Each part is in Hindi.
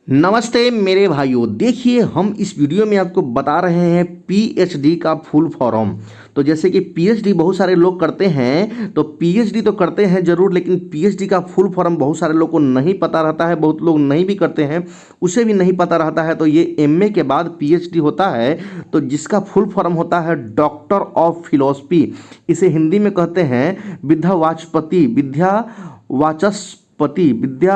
नमस्ते मेरे भाइयों। देखिए, हम इस वीडियो में आपको बता रहे हैं पीएचडी का फुल फॉर्म। तो जैसे कि पीएचडी बहुत सारे लोग करते हैं, तो पीएचडी तो करते हैं ज़रूर, लेकिन पीएचडी का फुल फॉर्म बहुत सारे लोग को नहीं पता रहता है, बहुत लोग नहीं भी करते हैं, उसे भी नहीं पता रहता है। तो ये एमए के बाद पीएचडी होता है, तो जिसका फुल फॉर्म होता है डॉक्टर ऑफ फिलोसफी। इसे हिंदी में कहते हैं विद्या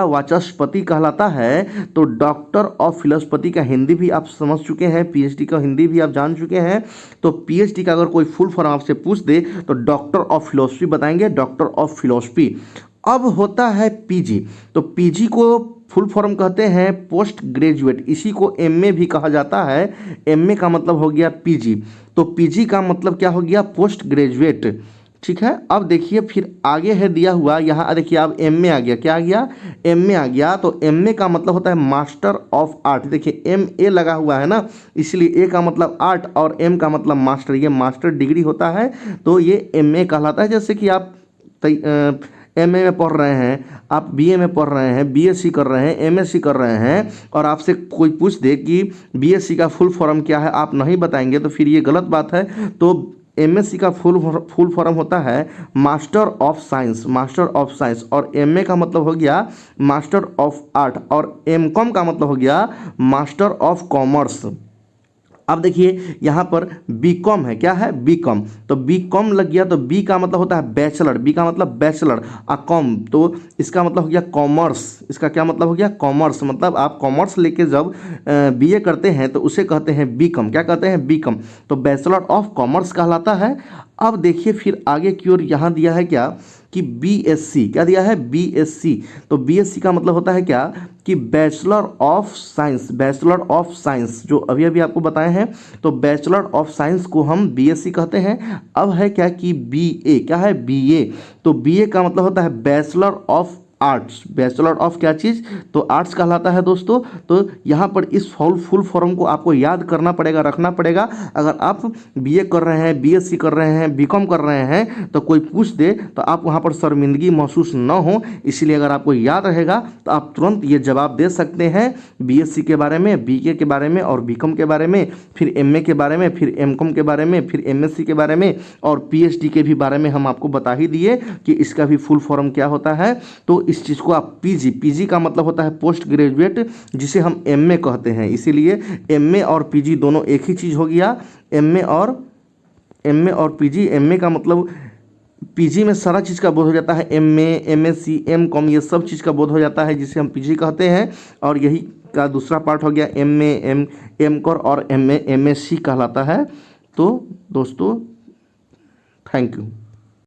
वाचस्पति कहलाता है। तो डॉक्टर ऑफ फिलोसफी का हिंदी भी आप समझ चुके हैं, पीएचडी का हिंदी भी आप जान चुके हैं। तो पीएचडी का अगर कोई फुल फॉर्म आपसे पूछ दे तो डॉक्टर ऑफ फिलोसफी बताएंगे, डॉक्टर ऑफ फिलोसफी। अब होता है पीजी। तो पीजी को फुल फॉर्म कहते हैं पोस्ट ग्रेजुएट, इसी को एमए भी कहा जाता है। एमए का मतलब हो गया पीजी, तो पीजी का मतलब क्या हो गया, पोस्ट ग्रेजुएट। ठीक है, अब देखिए फिर आगे है दिया हुआ, यहाँ देखिए अब एमए आ गया, क्या आ गया, एमए आ गया। तो एमए का मतलब होता है मास्टर ऑफ आर्ट। देखिए एमए लगा हुआ है ना, इसलिए ए का मतलब आर्ट और एम का मतलब मास्टर, ये मास्टर डिग्री होता है, तो ये एमए कहलाता है। जैसे कि आप एमए में पढ़ रहे हैं, आप बीए में पढ़ रहे हैं, बीएससी कर रहे हैं, एमएससी कर रहे हैं, और आपसे कोई पूछ दे कि बीएससी का फुल फॉर्म क्या है, आप नहीं बताएंगे तो फिर ये गलत बात है। तो एमएससी का फुल फॉर्म होता है master of science, master of science. और एमए का मतलब हो गया मास्टर ऑफ आर्ट, और एमकॉम का मतलब हो गया मास्टर ऑफ कॉमर्स। अब देखिए यहाँ पर बीकॉम है, क्या है, बीकॉम। तो बीकॉम लग गया, तो बी का मतलब होता है बैचलर, बी का मतलब बैचलर, कॉम तो इसका मतलब हो गया कॉमर्स। इसका क्या मतलब हो गया, कॉमर्स। मतलब आप कॉमर्स लेके जब बीए करते हैं तो उसे कहते हैं बीकॉम, क्या कहते हैं, बीकॉम। तो बैचलर ऑफ कॉमर्स कहलाता है। अब देखिए फिर आगे की ओर यहाँ दिया है क्या कि बीएससी, क्या दिया है, बीएससी। तो बीएससी का मतलब होता है क्या कि bachelor of science, bachelor of science जो अभी अभी आपको बताए हैं। तो बैचलर ऑफ साइंस को हम बीएससी कहते हैं। अब है क्या कि बीए, क्या है, बीए। तो बीए का मतलब होता है bachelor of arts, bachelor of क्या चीज़, तो आर्ट्स कहलाता है दोस्तों। तो यहाँ पर इस फुल फॉर्म को आपको याद करना पड़ेगा, रखना पड़ेगा। अगर आप बीए कर रहे हैं, बीएससी कर रहे हैं, बीकॉम कर रहे हैं, तो कोई पूछ दे तो आप वहाँ पर शर्मिंदगी महसूस न हो, इसलिए अगर आपको याद रहेगा तो आप तुरंत ये जवाब दे सकते हैं बीएससी के बारे में, बीए के बारे में और बीकॉम के बारे में, फिर एमए के बारे में, फिर एमकॉम के बारे में, फिर एमएससी के बारे में, और पीएचडी के भी बारे में हम आपको बता ही दिए कि इसका भी फुल फॉर्म क्या होता है। तो इस चीज़ को आप पीजी, पीजी का मतलब होता है पोस्ट ग्रेजुएट, जिसे हम एमए कहते हैं। इसीलिए एमए और पीजी दोनों एक ही चीज़ हो गया। एमए और पीजी, एमए का मतलब पीजी में सारा चीज़ का बोध हो जाता है, एमए, एमएससी, एमकॉम, ये सब चीज़ का बोध हो जाता है, जिसे हम पीजी कहते हैं। और यही का दूसरा पार्ट हो गया एमए, एमकॉम और एमए, एमएससी कहलाता है। तो दोस्तों, थैंक यू।